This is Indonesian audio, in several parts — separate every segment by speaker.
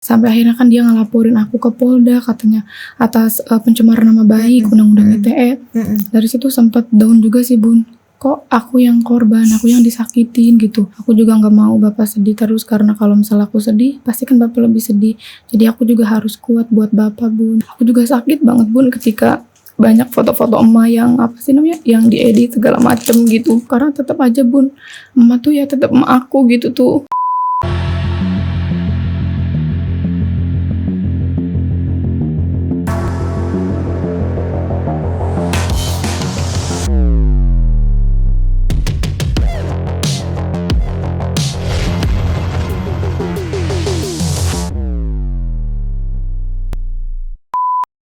Speaker 1: Sampai akhirnya kan dia ngelaporin aku ke Polda katanya atas pencemaran nama baik, undang-undang ITE. Dari situ sempat down juga sih Bun. Kok aku yang korban, aku yang disakitin gitu. Aku juga nggak mau Bapak sedih terus karena kalau misalnya aku sedih, pasti kan Bapak lebih sedih. Jadi aku juga harus kuat buat Bapak Bun. Aku juga sakit banget Bun ketika banyak foto-foto emak yang apa sih namanya, yang diedit segala macem gitu. Karena tetap aja Bun, emak tuh ya tetap emak aku gitu tuh.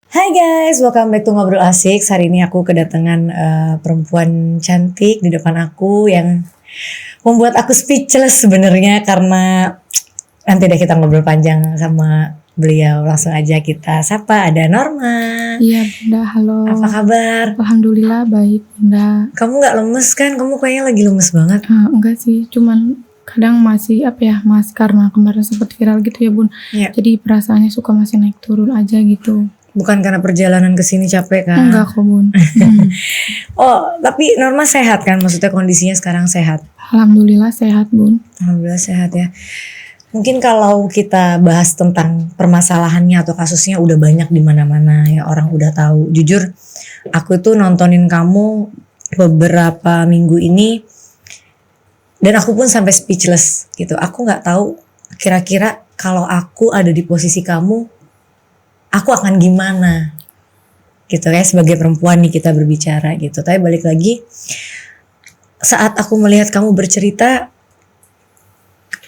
Speaker 2: Hai guys, welcome back to Ngobrol Asik. Hari ini aku kedatangan perempuan cantik di depan aku yang membuat aku speechless sebenarnya karena nanti deh kita ngobrol panjang sama beliau. Langsung aja kita sapa, ada Norma.
Speaker 1: Iya Bunda, halo.
Speaker 2: Apa kabar?
Speaker 1: Alhamdulillah baik Bunda.
Speaker 2: Kamu gak lemes kan? Kamu kayaknya lagi lemes banget.
Speaker 1: Enggak sih, cuman kadang masih masih karena kemarin sempat viral gitu ya Bun.
Speaker 2: Ya.
Speaker 1: Jadi perasaannya suka masih naik turun aja gitu.
Speaker 2: Bukan karena perjalanan ke sini capek kan?
Speaker 1: Enggak kok Bun.
Speaker 2: Oh, tapi Norma sehat kan? Maksudnya kondisinya sekarang sehat?
Speaker 1: Alhamdulillah sehat Bun.
Speaker 2: Alhamdulillah sehat ya. Mungkin kalau kita bahas tentang permasalahannya atau kasusnya udah banyak di mana-mana ya, orang udah tahu. Jujur, aku tuh nontonin kamu beberapa minggu ini dan aku pun sampai speechless gitu. Aku nggak tahu kira-kira kalau aku ada di posisi kamu, aku akan gimana gitu ya, sebagai perempuan nih kita berbicara gitu. Tapi balik lagi, saat aku melihat kamu bercerita,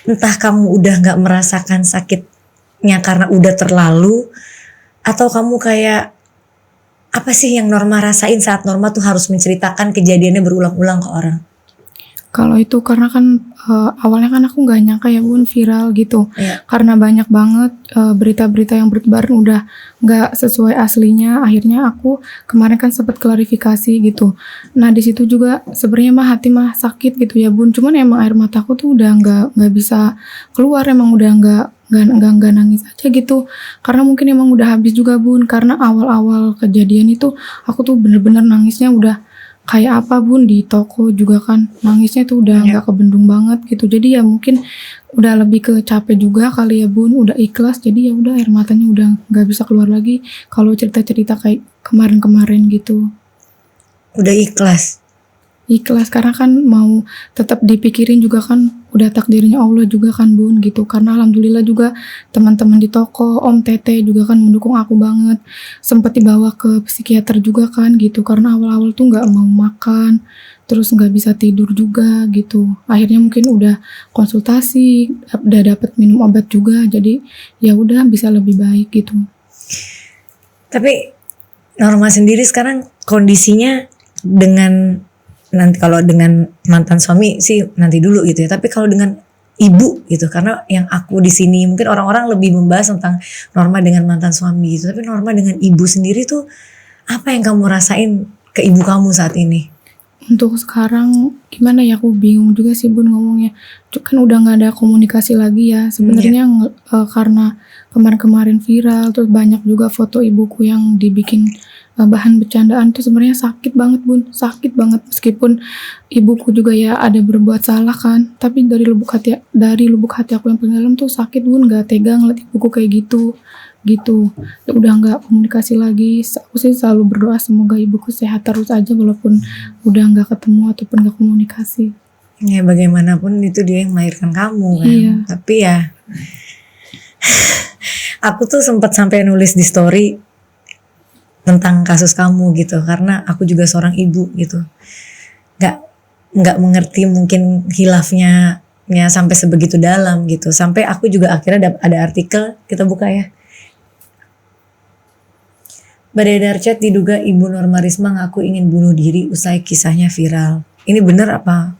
Speaker 2: entah kamu udah gak merasakan sakitnya karena udah terlalu, atau kamu kayak apa sih yang Norma rasain saat Norma tuh harus menceritakan kejadiannya berulang-ulang ke orang?
Speaker 1: Kalau itu karena kan awalnya kan aku nggak nyangka ya Bun viral gitu.
Speaker 2: Iya.
Speaker 1: Karena banyak banget berita-berita yang bertebaran udah nggak sesuai aslinya. Akhirnya aku kemarin kan sempat klarifikasi gitu. Nah di situ juga sebenarnya mah hati mah sakit gitu ya Bun. Cuman emang air mataku tuh udah nggak bisa keluar, emang udah nggak nangis aja gitu. Karena mungkin emang udah habis juga Bun. Karena awal-awal kejadian itu aku tuh bener-bener nangisnya udah kayak apa Bun, di toko juga kan nangisnya tuh udah nggak kebendung banget gitu. Jadi ya mungkin udah lebih ke capek juga kali ya Bun, udah ikhlas. Jadi ya udah air matanya udah nggak bisa keluar lagi kalau cerita-cerita kayak kemarin-kemarin gitu.
Speaker 2: Udah ikhlas?
Speaker 1: Ikhlas karena kan mau tetap dipikirin juga kan udah takdirnya Allah juga kan Bun gitu. Karena alhamdulillah juga teman-teman di toko, Om Tete juga kan mendukung aku banget. Sempet dibawa ke psikiater juga kan gitu karena awal-awal tuh nggak mau makan, terus nggak bisa tidur juga gitu. Akhirnya mungkin udah konsultasi, udah dapat minum obat juga, jadi ya udah bisa lebih baik gitu.
Speaker 2: Tapi Norma sendiri sekarang kondisinya dengan, nanti kalau dengan mantan suami sih nanti dulu gitu ya. Tapi kalau dengan ibu gitu, karena yang aku di sini mungkin orang-orang lebih membahas tentang Norma dengan mantan suami gitu. Tapi Norma dengan ibu sendiri tuh apa yang kamu rasain ke ibu kamu saat ini?
Speaker 1: Untuk sekarang gimana ya, aku bingung juga sih Bun ngomongnya. Kan udah nggak ada komunikasi lagi ya. Sebenarnya karena kemarin-kemarin viral terus banyak juga foto ibuku yang dibikin bahan bercandaan tuh sebenarnya sakit banget Bun, sakit banget. Meskipun ibuku juga ya ada berbuat salah kan, tapi dari lubuk hati aku yang paling dalam tuh sakit Bun, nggak tega ngeliat ibuku kayak gitu. Udah nggak komunikasi lagi. Aku sih selalu berdoa semoga ibuku sehat terus aja walaupun udah nggak ketemu ataupun nggak komunikasi.
Speaker 2: Ya bagaimanapun itu dia yang melahirkan kamu kan.
Speaker 1: Iya.
Speaker 2: Tapi ya aku tuh sempat sampai nulis di story tentang kasus kamu gitu, karena aku juga seorang ibu gitu. Nggak mengerti mungkin hilafnya sampai sebegitu dalam gitu. Sampai aku juga akhirnya ada artikel, kita buka ya. Beredar chat diduga Ibu Norma Risma ngaku ingin bunuh diri usai kisahnya viral. Ini benar apa?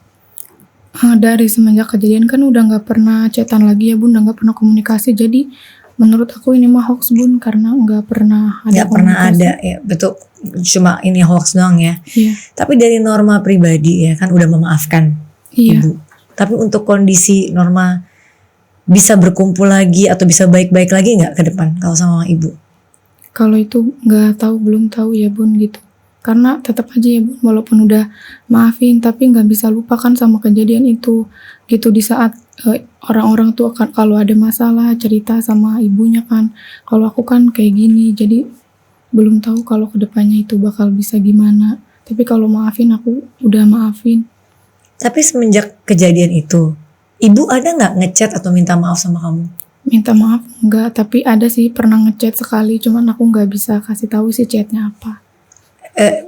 Speaker 1: Dari semenjak kejadian kan udah nggak pernah chatan lagi ya Bun, udah nggak pernah komunikasi. Jadi menurut aku ini mah hoax Bun, karena nggak pernah ada.
Speaker 2: Nggak pernah ada ya, betul. Cuma ini hoax doang ya.
Speaker 1: Iya.
Speaker 2: Tapi dari Norma pribadi ya kan udah memaafkan
Speaker 1: Iya.
Speaker 2: Ibu. Tapi untuk kondisi Norma bisa berkumpul lagi atau bisa baik-baik lagi nggak ke depan kalau sama ibu?
Speaker 1: Kalau itu nggak tahu, belum tahu ya bun gitu. Karena tetap aja ya bun, walaupun udah maafin tapi nggak bisa lupakan sama kejadian itu gitu. Di saat orang-orang tuh akan kalau ada masalah cerita sama ibunya kan. Kalau aku kan kayak gini, jadi belum tahu kalau kedepannya itu bakal bisa gimana. Tapi kalau maafin aku udah maafin.
Speaker 2: Tapi semenjak kejadian itu, ibu ada nggak ngechat atau minta maaf sama kamu?
Speaker 1: Minta maaf enggak, tapi ada sih pernah ngechat sekali, cuman aku nggak bisa kasih tahu isi chatnya apa.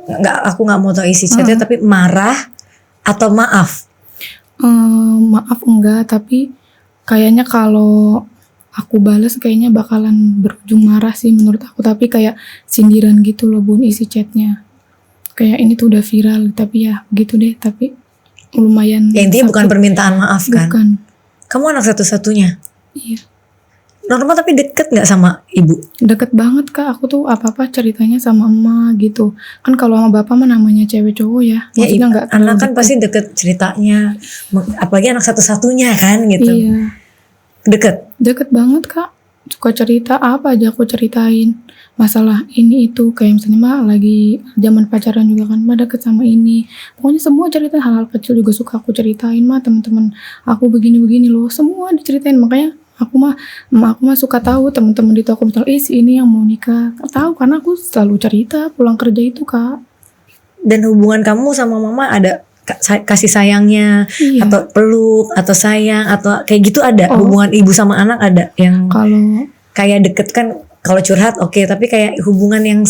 Speaker 2: Nggak, aku nggak mau tahu isi chatnya, tapi marah atau maaf?
Speaker 1: Maaf enggak, tapi kayaknya kalau aku balas kayaknya bakalan berujung marah sih menurut aku. Tapi kayak sindiran gitu loh bun isi chatnya. Kayak ini tuh udah viral, tapi ya gitu deh. Tapi lumayan.
Speaker 2: Ya intinya bukan
Speaker 1: sakit.
Speaker 2: permintaan maaf kan?
Speaker 1: Bukan.
Speaker 2: Kamu anak satu-satunya.
Speaker 1: Iya.
Speaker 2: Normal tapi deket nggak sama ibu?
Speaker 1: Deket banget kak, aku tuh apa-apa ceritanya sama emak gitu. Kan kalau sama bapak mah namanya cewek cowok ya.
Speaker 2: Ya
Speaker 1: Maksudnya nggak terlalu
Speaker 2: anak kan
Speaker 1: deket.
Speaker 2: pasti deket ceritanya. Apalagi anak satu-satunya kan gitu.
Speaker 1: Iya. Deket banget kak. Suka cerita apa aja aku ceritain. Masalah ini itu kayak misalnya mah lagi zaman pacaran juga kan mah deket sama ini. Pokoknya semua cerita hal-hal kecil juga suka aku ceritain mah teman-teman aku begini-begini loh. Semua diceritain makanya aku mah suka tahu teman-teman di toko misalnya si ini yang mau nikah. Tahu karena aku selalu cerita pulang kerja itu kak.
Speaker 2: Dan hubungan kamu sama mama ada kasih sayangnya,
Speaker 1: Iya.
Speaker 2: atau peluk atau sayang atau kayak gitu ada? Hubungan ibu sama anak ada yang
Speaker 1: Kalau
Speaker 2: kayak deket kan? Kalau curhat oke, tapi kayak hubungan yang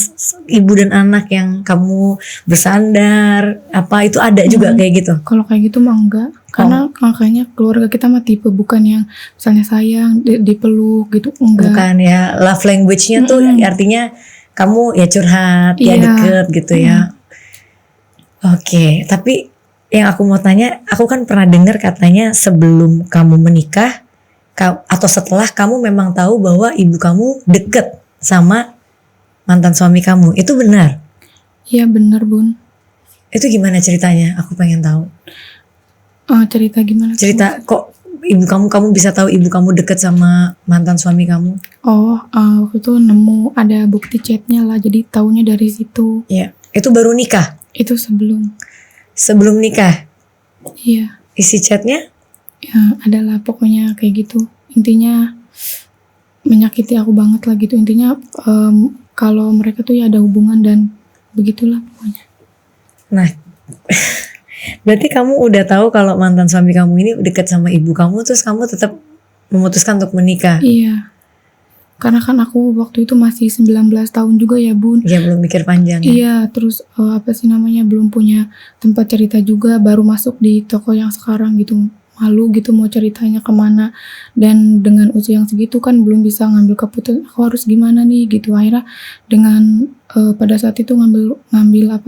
Speaker 2: ibu dan anak yang kamu bersandar apa itu ada juga kayak gitu?
Speaker 1: Kalau kayak gitu mah enggak. Karena makanya keluarga kita mah tipe bukan yang misalnya sayang dipeluk gitu, enggak.
Speaker 2: Bukan ya, love language-nya tuh artinya kamu ya curhat, ya
Speaker 1: Iya.
Speaker 2: deket gitu ya. Oke, tapi yang aku mau tanya, aku kan pernah dengar katanya sebelum kamu menikah atau setelah kamu memang tahu bahwa ibu kamu deket sama mantan suami kamu, itu benar?
Speaker 1: Iya benar bun.
Speaker 2: Itu gimana ceritanya? Aku pengen tahu.
Speaker 1: Cerita gimana?
Speaker 2: Cerita kok ibu kamu bisa tahu ibu kamu deket sama mantan suami kamu?
Speaker 1: Waktu itu nemu ada bukti chatnya lah, jadi taunya dari situ.
Speaker 2: Ya, itu baru nikah?
Speaker 1: Itu
Speaker 2: Sebelum nikah?
Speaker 1: Iya.
Speaker 2: Isi chatnya?
Speaker 1: Ya adalah pokoknya kayak gitu. Intinya menyakiti aku banget lah gitu. Intinya kalau mereka tuh ya ada hubungan dan begitulah pokoknya.
Speaker 2: Nah, berarti kamu udah tahu kalau mantan suami kamu ini deket sama ibu kamu, terus kamu tetap memutuskan untuk menikah?
Speaker 1: Iya. Karena kan aku waktu itu masih 19 tahun juga ya bun.
Speaker 2: Ya belum mikir panjang ya?
Speaker 1: Iya, terus belum punya tempat cerita juga, baru masuk di toko yang sekarang gitu. Malu gitu mau ceritanya kemana, dan dengan usia yang segitu kan belum bisa ngambil keputusan aku harus gimana nih gitu. Akhirnya dengan pada saat itu ngambil ngambil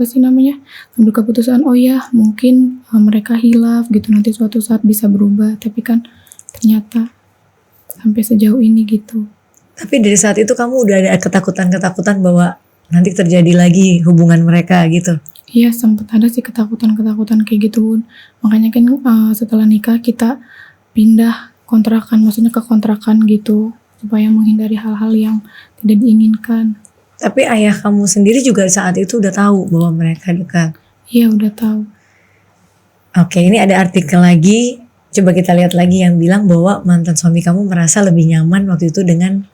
Speaker 1: keputusan oh ya mungkin mereka hilaf gitu, nanti suatu saat bisa berubah, tapi kan ternyata sampai sejauh ini gitu.
Speaker 2: Tapi dari saat itu kamu udah ada ketakutan bahwa nanti terjadi lagi hubungan mereka gitu?
Speaker 1: Iya sempat ada sih ketakutan kayak gitu bun. Makanya kan setelah nikah kita pindah kontrakan, maksudnya ke kontrakan gitu supaya menghindari hal-hal yang tidak diinginkan.
Speaker 2: Tapi ayah kamu sendiri juga saat itu udah tahu bahwa mereka dekat?
Speaker 1: Iya udah tahu.
Speaker 2: Oke, ini ada artikel lagi. Coba kita lihat lagi yang bilang bahwa mantan suami kamu merasa lebih nyaman waktu itu dengan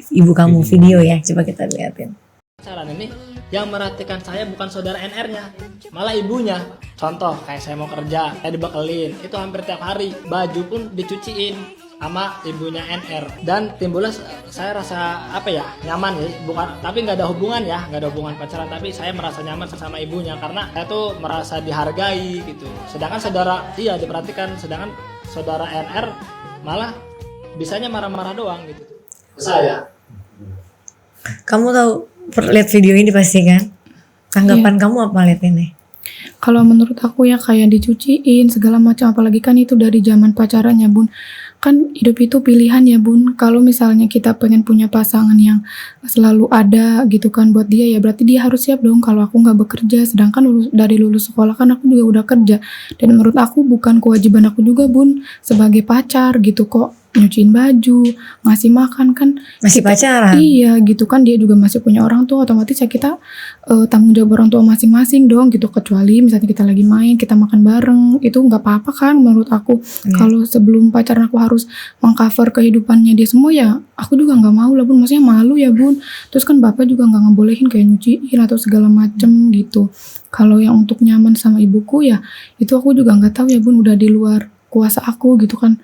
Speaker 2: ibu kamu. Video ya, coba kita lihatin.
Speaker 3: Pacaran ini yang merhatikan saya bukan saudara NR-nya, malah ibunya. Contoh kayak saya mau kerja, saya dibekelin, itu hampir tiap hari. Baju pun dicuciin sama ibunya NR, dan timbullah saya rasa nyaman ya, bukan, tapi nggak ada hubungan pacaran, tapi saya merasa nyaman sama ibunya karena saya tuh merasa dihargai gitu. Sedangkan diperhatikan, sedangkan saudara NR malah bisanya marah-marah doang gitu. Saya.
Speaker 2: Kamu tahu lihat video ini pasti kan? Tanggapan kamu apa lihat ini?
Speaker 1: Kalau menurut aku ya kayak dicuciin segala macam, apalagi kan itu dari zaman pacaran ya bun. Kan hidup itu pilihan ya bun. Kalau misalnya kita pengen punya pasangan yang selalu ada gitu kan buat dia, ya berarti dia harus siap dong kalau aku nggak bekerja. Sedangkan dari lulus sekolah kan aku juga udah kerja. Dan menurut aku bukan kewajiban aku juga bun sebagai pacar gitu kok. nyuciin baju, ngasih makan kan.
Speaker 2: Masih pacaran.
Speaker 1: Iya gitu kan, dia juga masih punya orang tua, otomatis ya kita tanggung jawab orang tua masing-masing dong gitu. Kecuali misalnya kita lagi main, kita makan bareng, itu nggak apa-apa kan menurut aku. Kalau sebelum pacaran aku harus mengcover kehidupannya dia semua, ya aku juga nggak mau lah bun, maksudnya malu ya bun. Terus kan bapak juga nggak ngebolehin kayak nyuciin atau segala macem gitu. Kalau yang untuk nyaman sama ibuku ya itu aku juga nggak tahu ya bun, udah di luar kuasa aku gitu kan.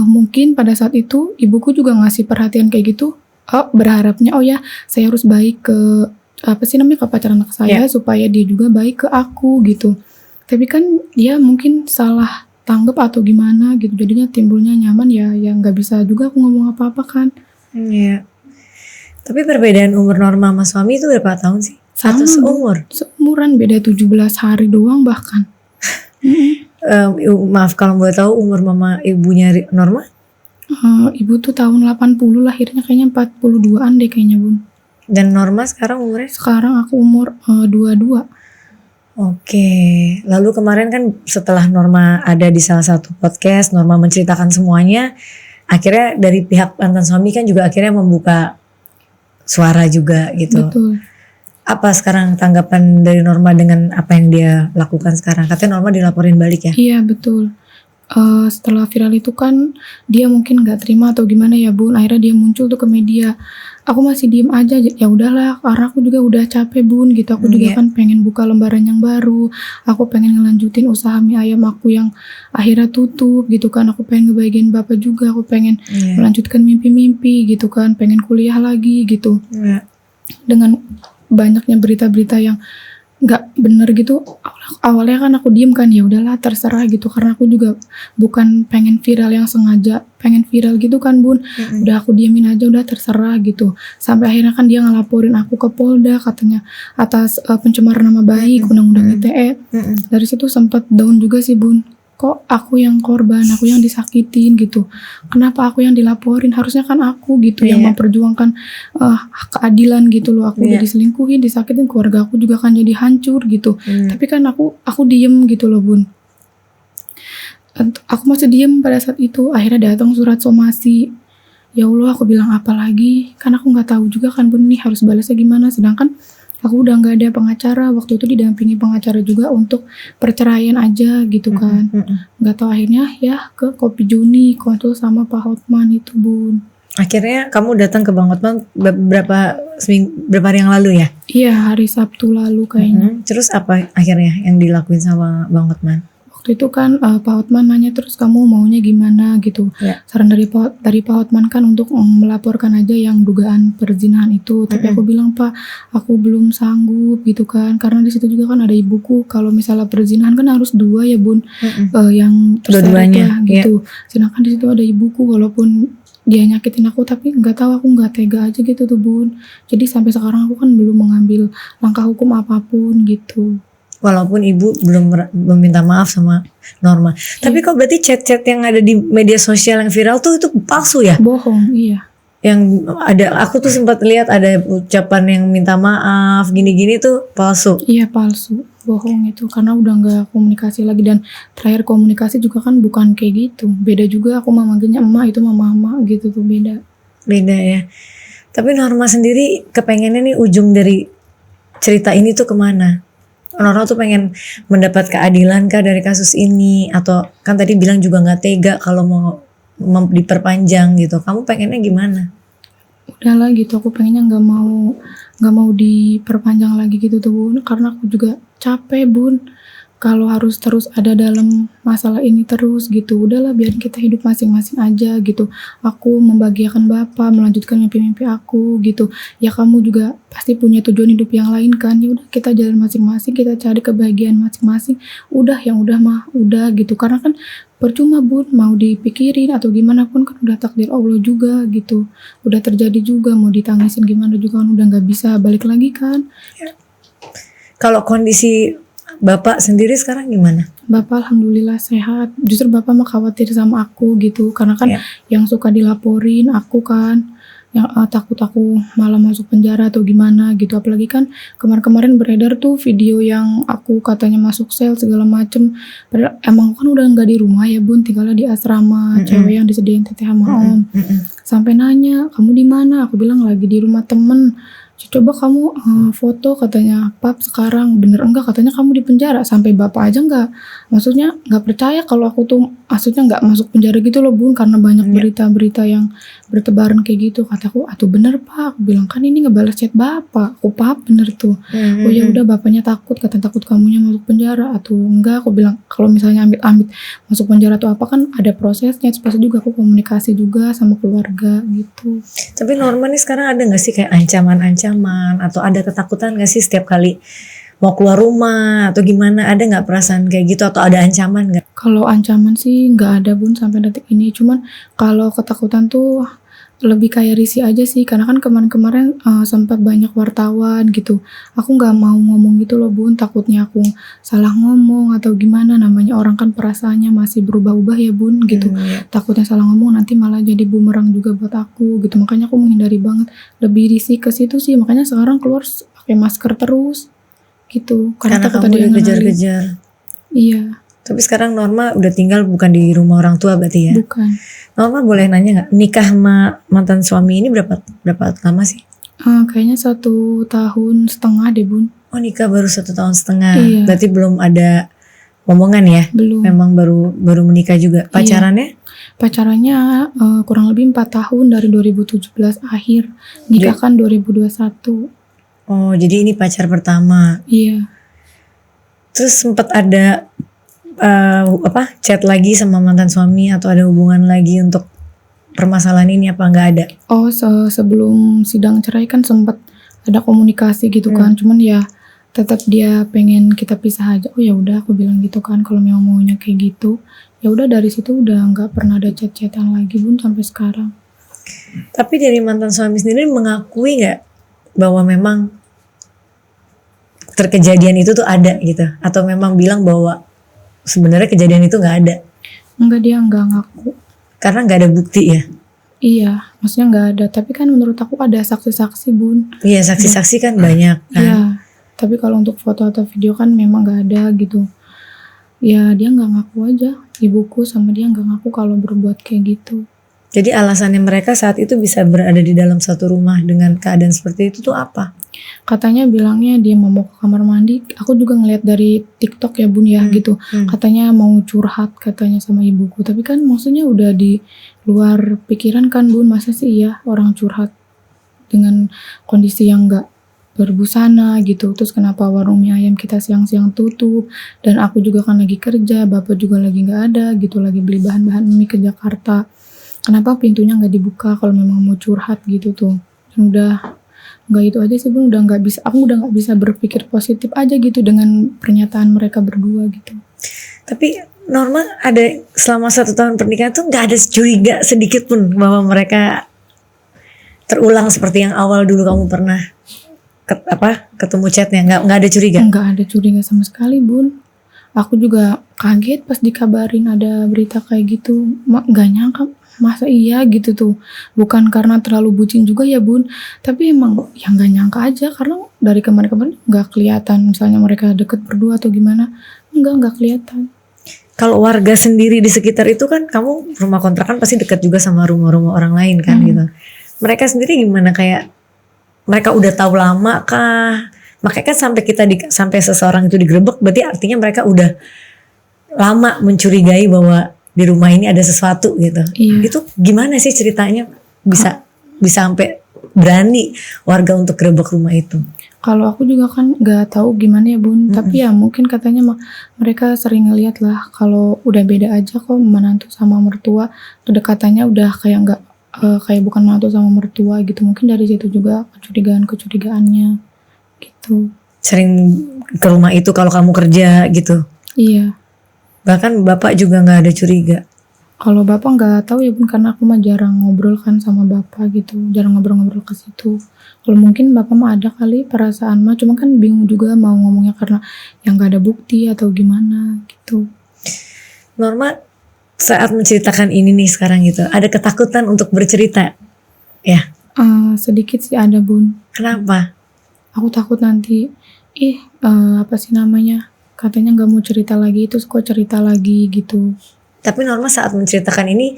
Speaker 1: Mungkin pada saat itu ibuku juga ngasih perhatian kayak gitu. Berharapnya oh ya saya harus baik ke ke pacar anak saya supaya dia juga baik ke aku gitu. Tapi kan dia mungkin salah tanggap atau gimana gitu, jadinya timbulnya nyaman ya nggak bisa juga aku ngomong apa-apa kan.
Speaker 2: Iya. Tapi perbedaan umur Norma sama suami itu berapa tahun sih? Atau seumur?
Speaker 1: Seumuran, beda 17 hari doang bahkan.
Speaker 2: Maaf kalau boleh tahu umur mama ibunya Norma?
Speaker 1: Ibu tuh tahun 80, lahirnya kayaknya 42-an deh kayaknya bun.
Speaker 2: Dan Norma sekarang umurnya?
Speaker 1: Sekarang aku umur 22.
Speaker 2: Oke, lalu kemarin kan setelah Norma ada di salah satu podcast, Norma menceritakan semuanya, akhirnya dari pihak mantan suami kan juga akhirnya membuka suara juga gitu.
Speaker 1: Betul.
Speaker 2: Apa sekarang tanggapan dari Norma dengan apa yang dia lakukan sekarang? Katanya Norma dilaporin balik ya?
Speaker 1: Iya betul. Setelah viral itu kan dia mungkin nggak terima atau gimana ya bun, akhirnya dia muncul tuh ke media. Aku masih diem aja, ya udahlah karena aku juga udah capek bun gitu. Aku juga kan pengen buka lembaran yang baru, aku pengen ngelanjutin usaha mie ayam aku yang akhirnya tutup gitu kan. Aku pengen ngebahagiain bapak juga, aku pengen melanjutkan mimpi-mimpi gitu kan, pengen kuliah lagi gitu. Dengan banyaknya berita-berita yang nggak bener gitu, awalnya kan aku diem kan, ya udahlah terserah gitu, karena aku juga bukan pengen viral yang sengaja pengen viral gitu kan bun. Udah aku diemin aja, udah terserah gitu, sampai akhirnya kan dia ngelaporin aku ke Polda katanya atas pencemaran nama baik, undang-undang ITE. Dari situ sempat down juga sih bun, kok aku yang korban, aku yang disakitin gitu, kenapa aku yang dilaporin, harusnya kan aku gitu yang memperjuangkan keadilan gitu loh. Aku udah diselingkuhin, disakitin, keluarga aku juga kan jadi hancur gitu. Tapi kan aku diem gitu loh bun. Aku masih diem pada saat itu. Akhirnya datang surat somasi. Ya Allah, aku bilang apa lagi, kan aku nggak tahu juga kan bun, nih harus balasnya gimana, sedangkan aku udah nggak ada pengacara, waktu itu didampingi pengacara juga untuk perceraian aja gitu kan. Nggak tahu akhirnya ya ke Kopi Juni, konsul sama Pak Hotman itu bun.
Speaker 2: Akhirnya kamu datang ke Bang Hotman berapa hari yang lalu ya?
Speaker 1: Iya, hari Sabtu lalu kayaknya.
Speaker 2: Terus apa akhirnya yang dilakuin sama Bang Hotman?
Speaker 1: Waktu itu kan Pak Hotman nanya terus kamu maunya gimana gitu. Saran dari Pak Hotman kan untuk melaporkan aja yang dugaan perzinahan itu. Tapi aku bilang Pak, aku belum sanggup gitu kan, karena di situ juga kan ada ibuku. Kalau misalnya perzinahan kan harus 2 ya bun, yang terseret lah gitu. Sedangkan di situ ada ibuku, walaupun dia nyakitin aku tapi nggak tahu, aku nggak tega aja gitu tuh bun. Jadi sampai sekarang aku kan belum mengambil langkah hukum apapun gitu.
Speaker 2: Walaupun ibu belum meminta maaf sama Norma. Tapi kok berarti chat-chat yang ada di media sosial yang viral tuh itu palsu ya?
Speaker 1: Bohong, iya.
Speaker 2: Yang ada, aku tuh sempat lihat ada ucapan yang minta maaf gini-gini tuh palsu.
Speaker 1: Iya palsu, bohong itu, karena udah nggak komunikasi lagi, dan terakhir komunikasi juga kan bukan kayak gitu. Beda juga, aku manggilnya emak, itu mama gitu tuh, beda
Speaker 2: ya. Tapi Norma sendiri kepengennya nih ujung dari cerita ini tuh kemana? Norma tuh pengen mendapat keadilan kah dari kasus ini, atau kan tadi bilang juga nggak tega kalau mau diperpanjang gitu. Kamu pengennya gimana?
Speaker 1: Udahlah gitu, aku pengennya nggak mau diperpanjang lagi gitu tuh bun, karena aku juga capek bun kalau harus terus ada dalam masalah ini terus gitu. Udahlah biar kita hidup masing-masing aja gitu. Aku membahagiakan bapak, melanjutkan mimpi-mimpi aku gitu. Ya kamu juga pasti punya tujuan hidup yang lain kan. Ya udah kita jalan masing-masing, kita cari kebahagiaan masing-masing. Udah yang udah mah udah gitu. Karena kan percuma bun mau dipikirin atau gimana pun kan udah takdir Allah juga gitu. Udah terjadi juga, mau ditangisin gimana juga kan udah nggak bisa balik lagi kan.
Speaker 2: Kalau kondisi Bapak sendiri sekarang gimana?
Speaker 1: Bapak alhamdulillah sehat. Justru bapak mah khawatir sama aku gitu, karena kan yang suka dilaporin aku kan. yang takut aku malah masuk penjara atau gimana gitu. Apalagi kan kemarin-kemarin beredar tuh video yang aku katanya masuk sel segala macem. Padahal emang kan udah nggak di rumah ya bun, tinggalnya di asrama cewek yang disediain teteh sama om. Sampai nanya, kamu di mana? Aku bilang lagi di rumah temen. Coba kamu foto, katanya pap sekarang bener enggak, katanya kamu di penjara. Sampai bapak aja maksudnya nggak percaya kalau aku tuh maksudnya nggak masuk penjara gitu loh bun, karena banyak berita-berita yang bertebaran kayak gitu. Kataku, atuh bener pak. Aku bilang kan ini ngebales chat bapak. Aku pap bener tuh. Oh ya udah, bapaknya takut, katanya takut kamunya masuk penjara atau enggak. Aku bilang kalau misalnya amit-amit masuk penjara atau apa kan ada prosesnya. Terus juga aku komunikasi juga sama keluarga gitu.
Speaker 2: Tapi Norma nih sekarang ada gak sih kayak ancaman-ancaman atau ada ketakutan gak sih setiap kali mau keluar rumah atau gimana? Ada gak perasaan kayak gitu atau ada ancaman gak?
Speaker 1: Kalau ancaman sih nggak ada bun sampai detik ini. Cuman kalau ketakutan tuh lebih kayak risih aja sih, karena kan kemarin-kemarin sempat banyak wartawan gitu. Aku nggak mau ngomong gitu loh bun, takutnya aku salah ngomong atau gimana. Namanya orang kan perasaannya masih berubah-ubah ya bun gitu. Takutnya salah ngomong nanti malah jadi bumerang juga buat aku gitu. Makanya aku menghindari banget, lebih risih ke situ sih. Makanya sekarang keluar pakai masker terus gitu, karena takut ada
Speaker 2: kamu
Speaker 1: yang ngenalin.
Speaker 2: dikejar-kejar.
Speaker 1: Iya.
Speaker 2: Tapi sekarang Norma udah tinggal bukan di rumah orang tua berarti ya?
Speaker 1: Bukan.
Speaker 2: Norma boleh nanya gak, nikah sama mantan suami ini berapa lama sih?
Speaker 1: Kayaknya 1,5 tahun deh bun.
Speaker 2: Oh nikah baru 1,5 tahun.
Speaker 1: Iya.
Speaker 2: Berarti belum ada omongan ya?
Speaker 1: Belum.
Speaker 2: Memang baru menikah juga. Pacarannya?
Speaker 1: Pacarannya kurang lebih 4 tahun dari 2017 akhir. Nikah kan 2021.
Speaker 2: Oh jadi ini pacar pertama.
Speaker 1: Iya.
Speaker 2: Terus sempat ada chat lagi sama mantan suami atau ada hubungan lagi untuk permasalahan ini apa nggak ada?
Speaker 1: Oh sebelum sidang cerai kan sempat ada komunikasi gitu kan. Cuman ya tetap dia pengen kita pisah aja. Oh ya udah, aku bilang gitu kan, kalau memang maunya kayak gitu. Ya udah, dari situ udah nggak pernah ada chat-chatan lagi bun sampai sekarang.
Speaker 2: Tapi dari mantan suami sendiri mengakui nggak bahwa memang terkejadian itu tuh ada gitu, atau memang bilang bahwa sebenarnya kejadian itu nggak ada?
Speaker 1: Enggak, dia nggak ngaku.
Speaker 2: Karena nggak ada bukti ya?
Speaker 1: Iya, maksudnya nggak ada. Tapi kan menurut aku ada saksi-saksi bun.
Speaker 2: Iya, saksi-saksi kan banyak kan?
Speaker 1: Iya, tapi kalau untuk foto atau video kan memang nggak ada gitu. Ya dia nggak ngaku aja. Ibuku sama dia nggak ngaku kalau berbuat kayak gitu.
Speaker 2: Jadi alasannya mereka saat itu bisa berada di dalam satu rumah dengan keadaan seperti itu tuh apa?
Speaker 1: Katanya bilangnya dia mau ke kamar mandi. Aku juga ngeliat dari TikTok ya bun ya gitu. Katanya mau curhat katanya sama ibuku. Tapi kan maksudnya udah di luar pikiran kan bun. Masa sih ya orang curhat dengan kondisi yang nggak berbusana gitu. Terus kenapa warung mie ayam kita siang-siang tutup, dan aku juga kan lagi kerja, bapak juga lagi nggak ada gitu, lagi beli bahan-bahan mie ke Jakarta. Kenapa pintunya nggak dibuka kalau memang mau curhat gitu tuh. Dan udah nggak itu aja sih bun, udah nggak bisa, aku udah nggak bisa berpikir positif aja gitu dengan pernyataan mereka berdua gitu.
Speaker 2: Tapi Norma ada selama 1 tahun pernikahan tuh nggak ada curiga sedikit pun bahwa mereka terulang seperti yang awal dulu kamu pernah ketemu chatnya? Nggak ada curiga?
Speaker 1: Nggak ada curiga sama sekali bun. Aku juga kaget pas dikabarin ada berita kayak gitu. Nggak nyangka, masa iya gitu tuh. Bukan karena terlalu bucin juga ya bun, tapi emang ya nggak nyangka aja, karena dari kemarin-kemarin nggak kelihatan misalnya mereka deket berdua atau gimana. Nggak kelihatan.
Speaker 2: Kalau warga sendiri di sekitar itu kan, kamu rumah kontrakan pasti deket juga sama rumah-rumah orang lain kan gitu. Mereka sendiri gimana, kayak mereka udah tahu lama kah? Makanya kan sampai seseorang itu digerebek, berarti artinya mereka udah lama mencurigai bahwa di rumah ini ada sesuatu gitu.
Speaker 1: Iya.
Speaker 2: Itu gimana sih ceritanya bisa sampai berani warga untuk gerebek rumah itu?
Speaker 1: Kalau aku juga kan nggak tahu gimana ya bun, tapi ya mungkin katanya mereka sering ngeliat lah kalau udah beda aja kok menantu sama mertua, kedekatannya udah kayak nggak kayak bukan menantu sama mertua gitu. Mungkin dari situ juga kecurigaannya gitu.
Speaker 2: Sering ke rumah itu kalau kamu kerja gitu?
Speaker 1: Iya.
Speaker 2: Bahkan bapak juga nggak ada curiga?
Speaker 1: Kalau bapak nggak tahu ya bun, karena aku mah jarang ngobrol kan sama bapak gitu, jarang ngobrol-ngobrol ke situ. Kalau mungkin bapak mah ada kali perasaan mah, cuma kan bingung juga mau ngomongnya karena yang nggak ada bukti atau gimana gitu.
Speaker 2: Norma saat menceritakan ini nih sekarang gitu, ada ketakutan untuk bercerita ya?
Speaker 1: Sedikit sih ada bun.
Speaker 2: Kenapa?
Speaker 1: Aku takut nanti apa sih namanya, katanya nggak mau cerita lagi, terus kok cerita lagi gitu.
Speaker 2: Tapi Norma saat menceritakan ini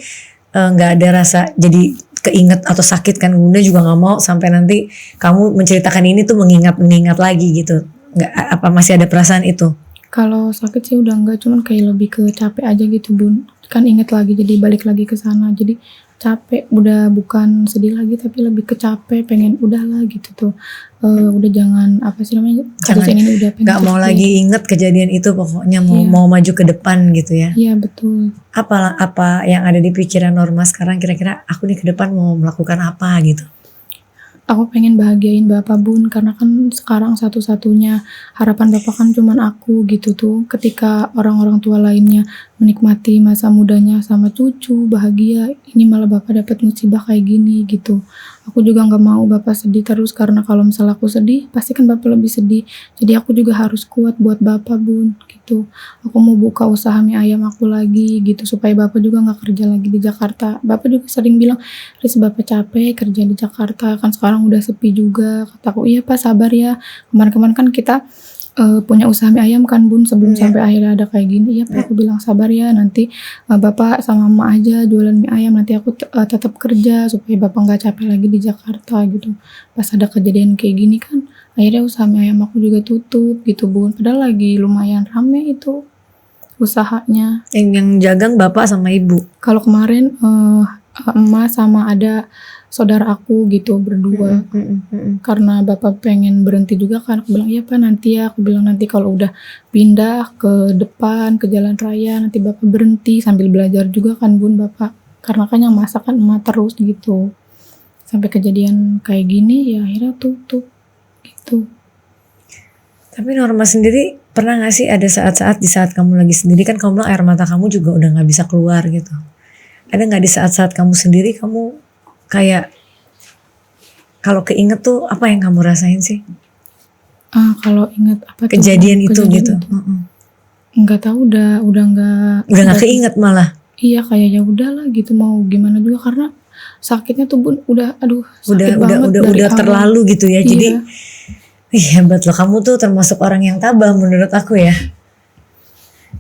Speaker 2: nggak ada rasa jadi keinget atau sakit kan? Bunda juga nggak mau sampai nanti kamu menceritakan ini tuh mengingat lagi gitu. Nggak, apa masih ada perasaan itu?
Speaker 1: Kalau sakit sih udah enggak, cuman kayak lebih ke capek aja gitu bun. Kan inget lagi jadi balik lagi ke sana. Jadi capek, udah bukan sedih lagi tapi lebih ke capek, pengen udahlah gitu tuh. Udah jangan apa sih namanya, kasus
Speaker 2: Jangan,
Speaker 1: ini udah pengen
Speaker 2: nggak mau
Speaker 1: selesai.
Speaker 2: lagi inget kejadian itu, pokoknya mau
Speaker 1: Iya.
Speaker 2: mau maju ke depan gitu ya.
Speaker 1: Iya betul.
Speaker 2: Apa yang ada di pikiran Norma sekarang, kira-kira aku nih ke depan mau melakukan apa gitu?
Speaker 1: Aku pengen bahagiain Bapak bun, karena kan sekarang satu-satunya harapan Bapak kan cuman aku gitu tuh. Ketika orang-orang tua lainnya menikmati masa mudanya sama cucu, bahagia, ini malah Bapak dapat musibah kayak gini gitu. Aku juga nggak mau Bapak sedih terus, karena kalau misalnya aku sedih, pasti kan Bapak lebih sedih. Jadi aku juga harus kuat buat Bapak bun gitu. Aku mau buka usaha mie ayam aku lagi gitu, supaya Bapak juga nggak kerja lagi di Jakarta. Bapak juga sering bilang, Riz Bapak capek kerja di Jakarta, kan sekarang udah sepi juga. Kataku, iya Pak sabar ya. Kemarin-kemarin kan kita punya usaha mie ayam kan bun, sebelum
Speaker 2: Iya.
Speaker 1: sampai akhirnya ada kayak gini. Iya Pak, aku bilang sabar ya, nanti Bapak sama Mama aja jualan mie ayam, nanti aku tetap kerja supaya Bapak nggak capek lagi di Jakarta gitu. Pas ada kejadian kayak gini kan, akhirnya usaha mie ayam aku juga tutup gitu bun. Padahal lagi lumayan rame itu usahanya.
Speaker 2: Yang jagang bapak sama ibu.
Speaker 1: Kalau kemarin emak sama ada saudara aku gitu berdua. Karena Bapak pengen berhenti juga kan, aku bilang iya Pak nanti ya, aku bilang nanti kalau udah pindah ke depan ke jalan raya nanti Bapak berhenti sambil belajar juga kan bun Bapak, karena kan yang masak kan emak terus gitu. Sampai kejadian kayak gini ya akhirnya tutup gitu.
Speaker 2: Tapi Norma sendiri pernah gak sih ada saat-saat di saat kamu lagi sendiri, kan kamu bilang air mata kamu juga udah gak bisa keluar gitu. Ada gak di saat-saat kamu sendiri kamu kayak kalau keinget tuh apa yang kamu rasain sih?
Speaker 1: Kalau ingat apa tuh,
Speaker 2: Kejadian itu gitu.
Speaker 1: nggak tahu, udah nggak
Speaker 2: Udah gak keinget malah.
Speaker 1: Iya kayak ya udahlah gitu, mau gimana juga karena sakitnya tuh bun udah aduh sakit banget dari
Speaker 2: Udah
Speaker 1: awal.
Speaker 2: terlalu gitu ya. Jadi
Speaker 1: Iya.
Speaker 2: hebat loh, kamu tuh termasuk orang yang tabah menurut aku ya.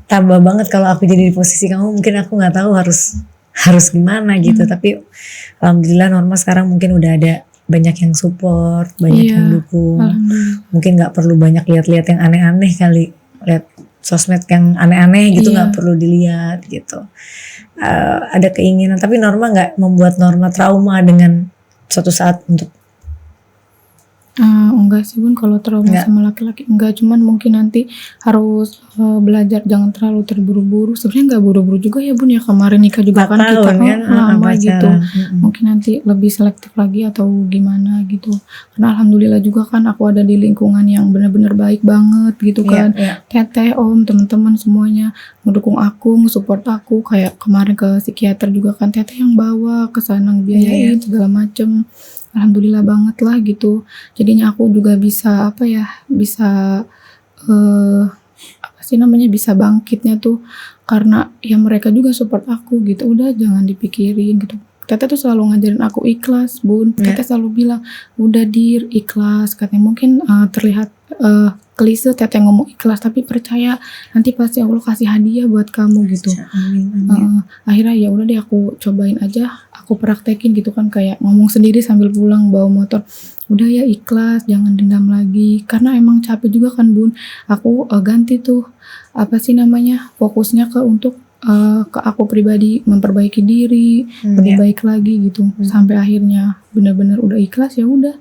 Speaker 2: Tabah banget. Kalau aku jadi di posisi kamu mungkin aku nggak tahu harus gimana gitu. Tapi alhamdulillah Norma sekarang mungkin udah ada banyak yang support, banyak
Speaker 1: Iya,
Speaker 2: yang dukung.
Speaker 1: alhamdulillah.
Speaker 2: Mungkin nggak perlu banyak lihat-lihat yang aneh-aneh kali, lihat sosmed yang aneh-aneh gitu
Speaker 1: Iya.
Speaker 2: nggak perlu dilihat gitu. Ada keinginan, tapi Norma nggak membuat Norma trauma dengan suatu saat untuk
Speaker 1: Enggak sih bun, kalau trauma
Speaker 2: Enggak.
Speaker 1: sama laki-laki enggak, cuman mungkin nanti harus belajar jangan terlalu terburu-buru. Sebenarnya enggak buru-buru juga ya bun ya, kemarin nikah juga
Speaker 2: 4
Speaker 1: kan kita
Speaker 2: tahun kan,
Speaker 1: lama
Speaker 2: pacaran.
Speaker 1: gitu. Mungkin nanti lebih selektif lagi atau gimana gitu. Karena alhamdulillah juga kan aku ada di lingkungan yang benar-benar baik banget gitu kan.
Speaker 2: Iya.
Speaker 1: Teteh, om, teman-teman semuanya ngedukung aku, nge-support aku. Kayak kemarin ke psikiater juga kan teteh yang bawa ke sana, ngebiayain segala macem. Alhamdulillah banget lah gitu. Jadinya aku juga bisa bisa apa sih namanya, bisa bangkitnya tuh karena ya mereka juga support aku gitu. Udah jangan dipikirin gitu. Teteh tuh selalu ngajarin aku ikhlas bun. Teteh selalu bilang udah dir ikhlas. Katanya mungkin terlihat klise teteh ngomong ikhlas, tapi percaya nanti pasti Allah kasih hadiah buat kamu gitu. Akhirnya ya udah deh aku cobain aja, aku praktekin gitu kan, kayak ngomong sendiri sambil pulang bawa motor. Udah ya ikhlas, jangan dendam lagi, karena emang capek juga kan bun. Aku ganti tuh apa sih namanya, fokusnya ke untuk ke aku pribadi, memperbaiki diri lebih baik lagi gitu. Sampai akhirnya benar-benar udah ikhlas ya udah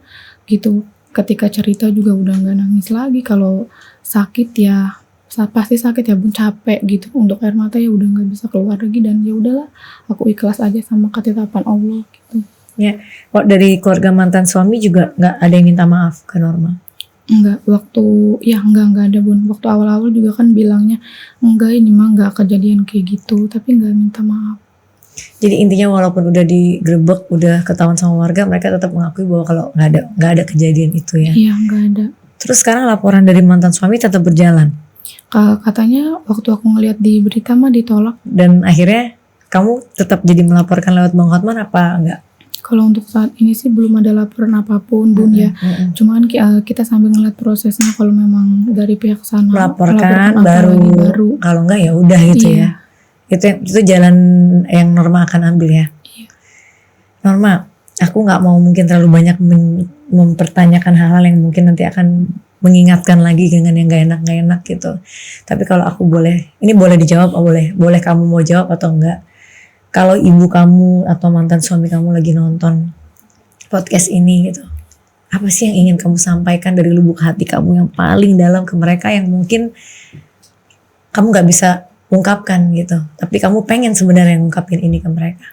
Speaker 1: gitu. Ketika cerita juga udah nggak nangis lagi. Kalau sakit ya pasti sakit ya bun, capek gitu. Untuk air mata ya udah nggak bisa keluar lagi, dan ya udahlah aku ikhlas aja sama ketetapan Allah gitu.
Speaker 2: Ya, kok dari keluarga mantan suami juga nggak ada yang minta maaf ke Norma?
Speaker 1: Enggak, enggak ada bun. Waktu awal-awal juga kan bilangnya enggak, ini mah enggak kejadian kayak gitu, tapi enggak minta maaf.
Speaker 2: Jadi intinya walaupun udah digerebek, udah ketahuan sama warga, mereka tetap mengakui bahwa kalau nggak ada kejadian itu ya.
Speaker 1: Iya, enggak ada.
Speaker 2: Terus sekarang laporan dari mantan suami tetap berjalan.
Speaker 1: Katanya waktu aku ngeliat di berita mah ditolak.
Speaker 2: Dan akhirnya kamu tetap jadi melaporkan lewat Bang Hotman apa enggak?
Speaker 1: Kalau untuk saat ini sih belum ada laporan apapun Bun ya. Cuman kita sambil ngeliat prosesnya, kalau memang dari pihak sana
Speaker 2: Melaporkan
Speaker 1: apa lagi
Speaker 2: baru, kalau enggak ya udah gitu
Speaker 1: Iya.
Speaker 2: ya. Itu jalan yang Norma akan ambil ya.
Speaker 1: Iya.
Speaker 2: Norma, aku nggak mau mungkin terlalu banyak mempertanyakan hal-hal yang mungkin nanti akan mengingatkan lagi dengan yang gak enak gitu. Tapi kalau aku boleh, ini boleh dijawab, boleh kamu mau jawab atau enggak. Kalau ibu kamu atau mantan suami kamu lagi nonton podcast ini gitu, apa sih yang ingin kamu sampaikan dari lubuk hati kamu yang paling dalam ke mereka yang mungkin kamu gak bisa ungkapkan gitu, tapi kamu pengen sebenarnya ngungkapin ini ke mereka?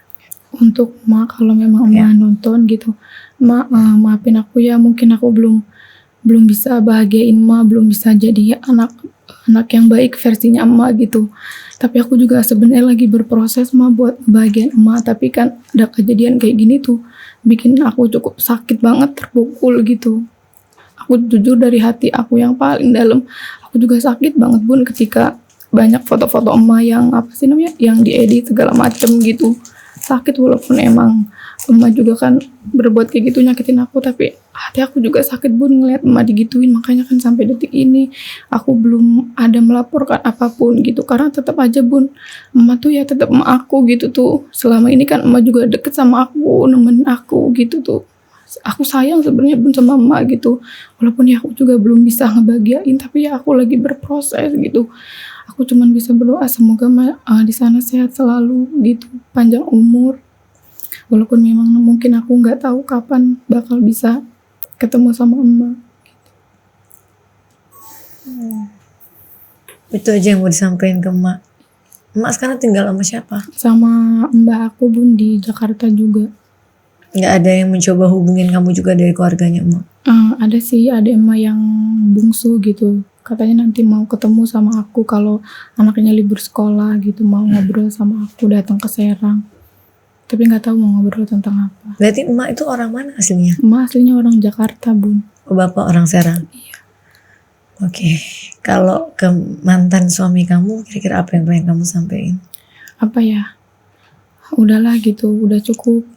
Speaker 1: Untuk kalau memang nonton gitu, maafin aku ya, mungkin aku belum bisa bahagiain belum bisa jadi anak yang baik versinya gitu. Tapi aku juga sebenarnya lagi berproses buat bahagiain tapi kan ada kejadian kayak gini tuh bikin aku cukup sakit banget, terpukul gitu. Aku jujur dari hati aku yang paling dalam, aku juga sakit banget Bun ketika banyak foto-foto yang yang diedit segala macem gitu. Sakit walaupun emang juga kan berbuat kayak gitu nyakitin aku, tapi hati aku juga sakit Bun ngeliat digituin. Makanya kan sampai detik ini aku belum ada melaporkan apapun gitu, karena tetap aja Bun, tuh ya tetap aku gitu tuh. Selama ini kan juga deket sama aku, nemenin aku gitu tuh. Aku sayang sebenarnya Bun sama gitu, walaupun ya aku juga belum bisa ngebahagiain, tapi ya aku lagi berproses gitu. Aku cuman bisa berdoa semoga di sana sehat selalu gitu, panjang umur. Walaupun memang mungkin aku nggak tahu kapan bakal bisa ketemu sama emak.
Speaker 2: Itu aja yang mau disampaikan ke emak. Emak sekarang tinggal sama siapa?
Speaker 1: Sama mbak aku Bun di Jakarta juga.
Speaker 2: Nggak ada yang mencoba hubungin kamu juga dari keluarganya emak?
Speaker 1: Ada sih, ada emak yang bungsu gitu. Katanya nanti mau ketemu sama aku kalau anaknya libur sekolah gitu, mau ngobrol sama aku, datang ke Serang. Tapi nggak tahu mau ngobrol tentang apa.
Speaker 2: Berarti emak itu orang mana aslinya?
Speaker 1: Emak aslinya orang Jakarta Bun.
Speaker 2: Oh, bapak orang Serang?
Speaker 1: Iya.
Speaker 2: Oke. Kalau ke mantan suami kamu, kira-kira apa yang pengen kamu sampaikan?
Speaker 1: Apa ya? Udahlah gitu, udah cukup.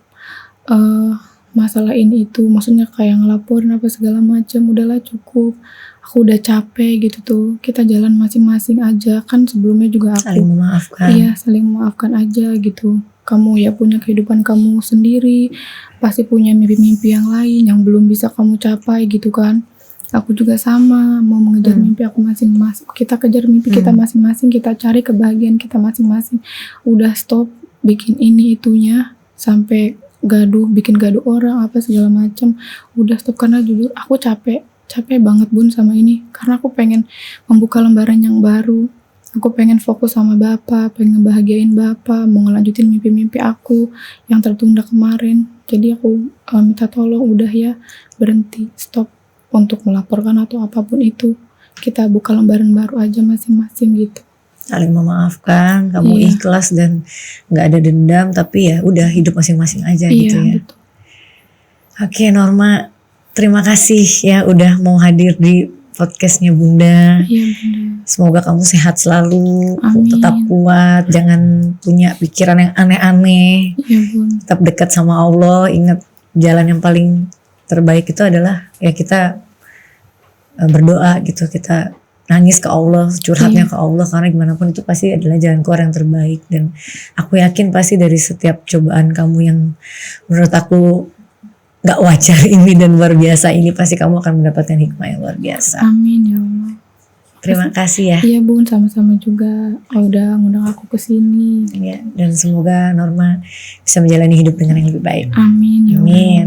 Speaker 1: Masalah ini itu, maksudnya kayak ngelaporin apa segala macam, udahlah cukup. Aku udah capek gitu tuh. Kita jalan masing-masing aja, kan sebelumnya juga aku
Speaker 2: Saling memaafkan.
Speaker 1: Iya, saling memaafkan aja gitu. Kamu ya punya kehidupan kamu sendiri, pasti punya mimpi-mimpi yang lain yang belum bisa kamu capai gitu kan. Aku juga sama, mau mengejar mimpi aku masing-masing. Kita kejar mimpi kita masing-masing, kita cari kebahagiaan kita masing-masing. Udah stop bikin ini itunya sampai bikin gaduh orang apa segala macam. Udah stop, karena jujur aku capek banget Bun sama ini, karena aku pengen membuka lembaran yang baru. Aku pengen fokus sama Bapak, pengen ngebahagiain Bapak, mau ngelanjutin mimpi-mimpi aku yang tertunda kemarin. Jadi aku minta tolong udah ya, berhenti, stop untuk melaporkan atau apapun itu. Kita buka lembaran baru aja masing-masing gitu.
Speaker 2: Saling memaafkan, kamu ikhlas dan nggak ada dendam, tapi ya udah hidup masing-masing aja gitu ya.
Speaker 1: Betul.
Speaker 2: Oke Norma, terima kasih ya udah mau hadir di podcastnya Bunda.
Speaker 1: Iya Bunda.
Speaker 2: Semoga kamu sehat selalu,
Speaker 1: Amin.
Speaker 2: tetap kuat, jangan punya pikiran yang aneh-aneh.
Speaker 1: Iya Bun.
Speaker 2: Tetap dekat sama Allah. Ingat, jalan yang paling terbaik itu adalah ya kita berdoa gitu, kita nangis ke Allah, curhatnya ke Allah, karena gimana pun itu pasti adalah jalan keluar yang terbaik. Dan aku yakin pasti dari setiap cobaan kamu yang menurut aku gak wajar ini dan luar biasa ini, pasti kamu akan mendapatkan hikmah yang luar biasa.
Speaker 1: Amin ya Allah.
Speaker 2: Terima kasih ya.
Speaker 1: Iya Bun, sama-sama juga. Udah ngundang aku ke sini.
Speaker 2: Ya, dan semoga Norma bisa menjalani hidup dengan yang lebih baik.
Speaker 1: Amin ya Allah.
Speaker 2: Amin.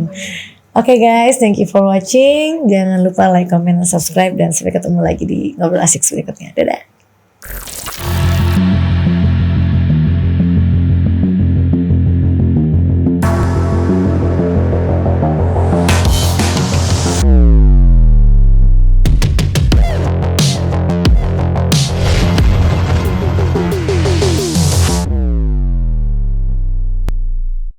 Speaker 2: Oke guys, thank you for watching. Jangan lupa like, comment, dan subscribe. Dan sampai ketemu lagi di Ngobrol Asik berikutnya. Dadah.